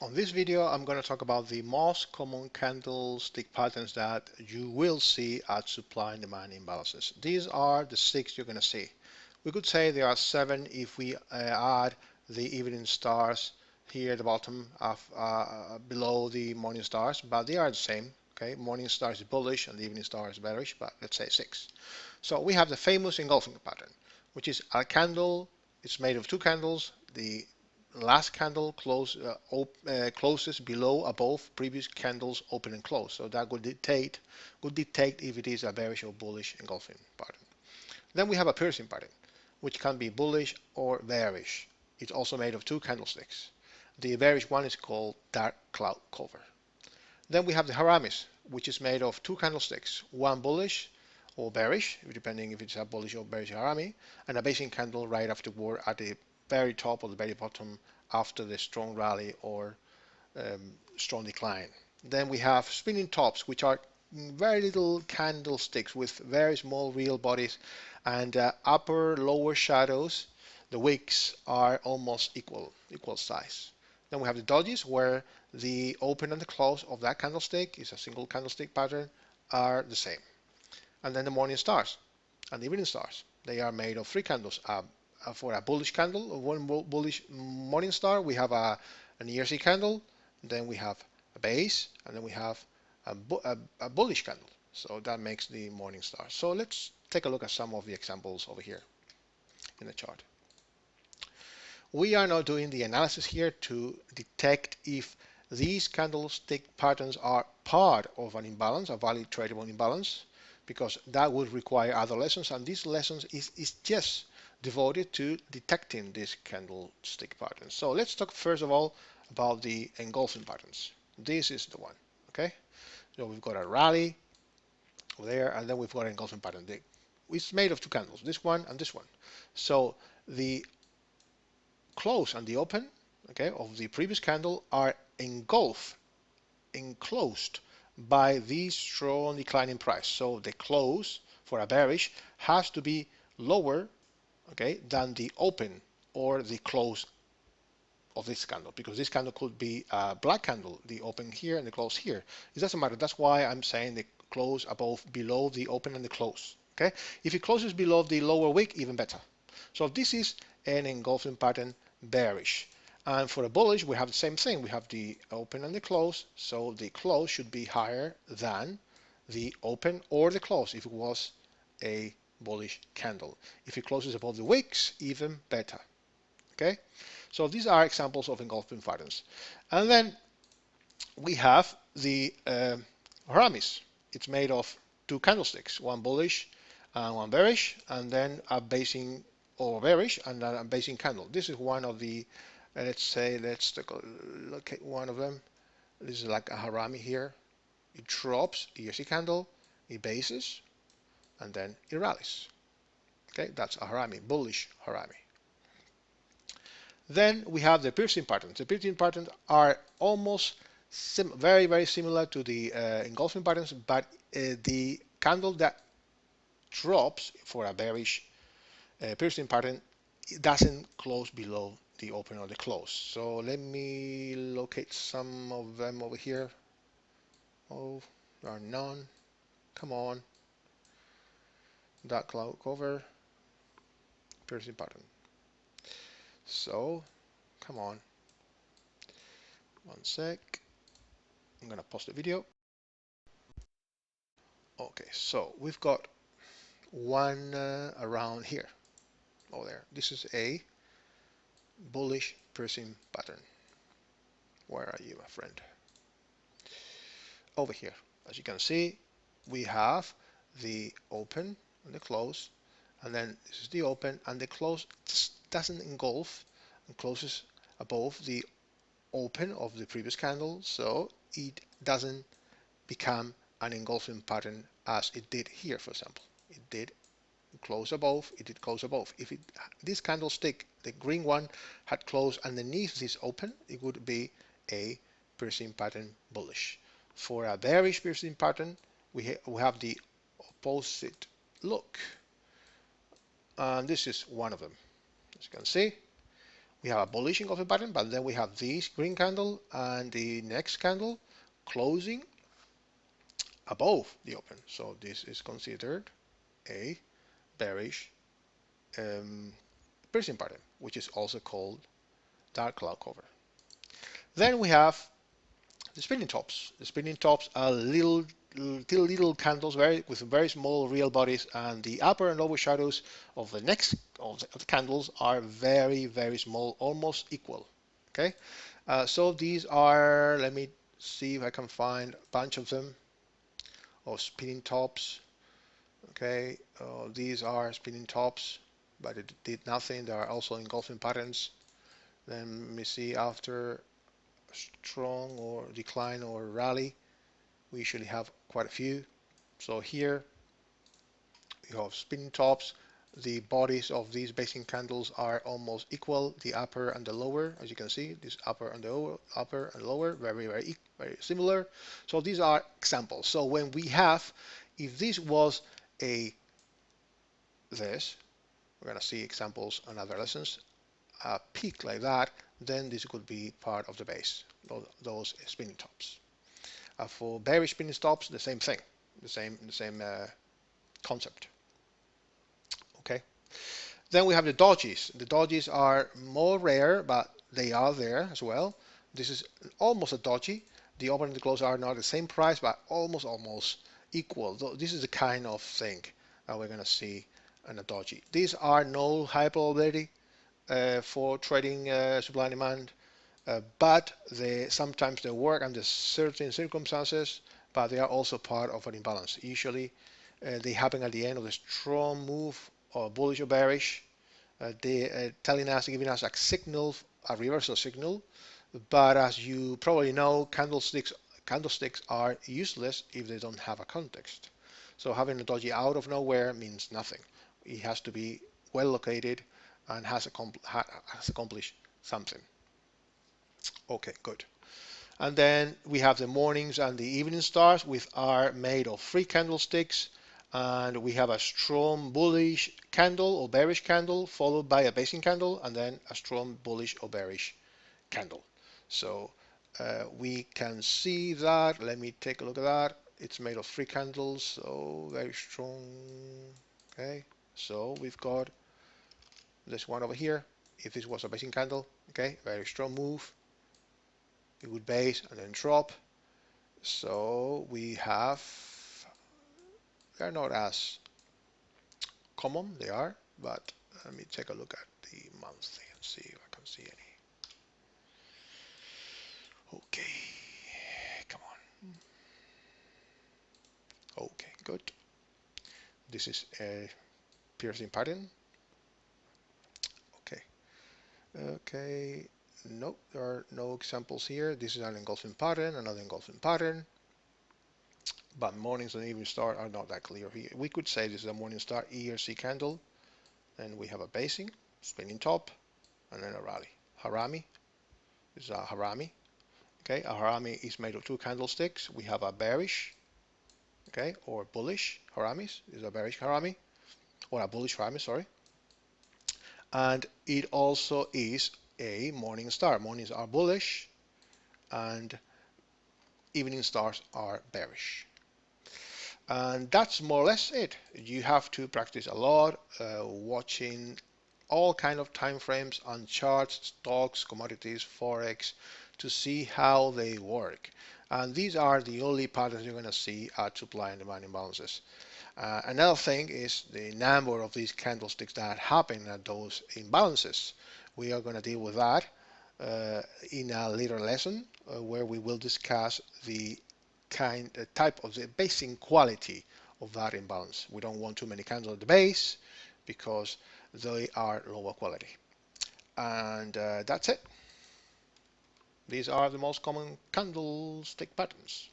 On this video, I'm going to talk about the most common candlestick patterns that you will see at supply and demand imbalances. These are the 6 you're going to see. We could say there are 7 if we add the evening stars here at the bottom of below the morning stars, but they are the same. Okay, morning star is bullish and the evening star is bearish, but let's say 6. So we have the famous engulfing pattern, which is a candle. It's made of 2 candles. The last candle closes below above previous candles open and close. So that would dictate if it is a bearish or bullish engulfing pattern. Then we have a piercing pattern, which can be bullish or bearish. It's also made of 2 candlesticks. The bearish one is called dark cloud cover. Then we have the haramis, which is made of 2 candlesticks, one bullish or bearish, depending if it's a bullish or bearish harami, and a basing candle right afterward at the very top or the very bottom after the strong rally or strong decline. Then we have spinning tops, which are very little candlesticks with very small real bodies and upper lower shadows. The wicks are almost equal size. Then we have the dodges, where the open and the close of that candlestick is a single candlestick pattern are the same. And then the morning stars and the evening stars, they are made of 3 candles. For a bullish candle, one bullish morning star, we have an ERC candle, then we have a base, and then we have a bullish candle. So that makes the morning star. So let's take a look at some of the examples over here in the chart. We are now doing the analysis here to detect if these candlestick patterns are part of an imbalance, a valid tradable imbalance, because that would require other lessons, and these lessons is just devoted to detecting these candlestick patterns. So let's talk first of all about the engulfing patterns. This is the one, okay? So we've got a rally over there, and then we've got an engulfing pattern. It's made of 2 candles, this one and this one. So the close and the open, okay, of the previous candle are enclosed by this strong declining price. So the close for a bearish has to be lower, okay, than the open or the close of this candle, because this candle could be a black candle, the open here and the close here. It doesn't matter. That's why I'm saying the close below the open and the close. Okay, if it closes below the lower wick, even better. So this is an engulfing pattern bearish. And for a bullish, we have the same thing. We have the open and the close. So the close should be higher than the open or the close if it was a bullish candle. If it closes above the wicks, even better. Okay, so these are examples of engulfing patterns. And then we have the haramis. It's made of 2 candlesticks, one bullish and one bearish, and then a basing or bearish and then a basing candle. This is one of the, let's take a look at one of them. This is like a harami here. It drops, ERC candle, it bases, and then it rallies. Okay, that's a harami, bullish harami. Then we have the piercing patterns. The piercing patterns are almost very, very similar to the engulfing patterns, but the candle that drops for a bearish piercing pattern, it doesn't close below the open or the close. So let me locate some of them over here. Oh, there are none. Come on. Dark cloud cover, piercing pattern. So, come on. One sec. I'm gonna pause the video. Okay, so we've got one around here. Oh, there. This is a bullish piercing pattern. Where are you, my friend? Over here. As you can see, we have the open and the close, and then this is the open, and the close doesn't engulf and closes above the open of the previous candle, so it doesn't become an engulfing pattern as it did here, for example. It did close above, it did close above. If this candlestick, the green one, had closed underneath this open, it would be a piercing pattern bullish. For a bearish piercing pattern, we have the opposite look. And this is one of them. As you can see, We have a bullish engulfing pattern, but then we have this green candle and the next candle closing above the open. So this is considered a bearish piercing pattern, which is also called dark cloud cover. Then we have the spinning tops. The spinning tops are little candles with very small real bodies, and the upper and lower shadows of the next of the candles are very small, almost equal. Okay, so these are, let me see if I can find a bunch of them, of spinning tops. Okay, these are spinning tops, but it did nothing. There are also engulfing patterns. Then let me see, after strong or decline or rally, we usually have quite a few. So here you have spinning tops. The bodies of these basing candles are almost equal, the upper and the lower, as you can see, this upper and lower, very similar. So these are examples. So when we have, if this was a this, we're going to see examples in other lessons, a peak like that, then this could be part of the base, those spinning tops. For bearish spinning tops, the same thing, the same concept. Okay. Then we have the dodges. The dodges are more rare, but they are there as well. This is almost a doji. The open and the close are not the same price, but almost equal. So this is the kind of thing that we're going to see in a doji. These are no high probability for trading supply and demand, but sometimes they work under certain circumstances, but they are also part of an imbalance. Usually they happen at the end of a strong move, or bullish or bearish. They telling us, giving us a signal, a reversal signal. But as you probably know, candlesticks are useless if they don't have a context. So having a doji out of nowhere means nothing. It has to be well located and has accomplished something. Okay, good. And then we have the mornings and the evening stars, which are made of 3 candlesticks, and we have a strong bullish candle or bearish candle followed by a basing candle, and then a strong bullish or bearish candle. So we can see that. Let me take a look at that. It's made of 3 candles, so very strong. Okay, so we've got this one over here. If this was a basing candle, okay, very strong move. It would base and then drop. So we have, they're not as common, they are, but let me take a look at the monthly and see if I can see any. Okay, come on. Okay, good. This is a piercing pattern. Okay, okay. Nope, there are no examples here. This is an engulfing pattern, another engulfing pattern. But mornings and evening star are not that clear here. We could say this is a morning star ERC candle, and we have a basing, spinning top, and then a rally. Harami. This is a harami. Okay, a harami is made of 2 candlesticks. We have a bearish, okay, or bullish haramis. This is a bearish harami, or a bullish harami, sorry. And it also is a morning star. Mornings are bullish, and evening stars are bearish. And that's more or less it. You have to practice a lot, watching all kind of time frames on charts, stocks, commodities, forex, to see how they work. And these are the only patterns you're going to see at supply and demand imbalances. Another thing is the number of these candlesticks that happen at those imbalances. We are going to deal with that in a later lesson where we will discuss the type of the basing quality of that imbalance. We don't want too many candles at the base because they are lower quality. And that's it. These are the most common candlestick patterns.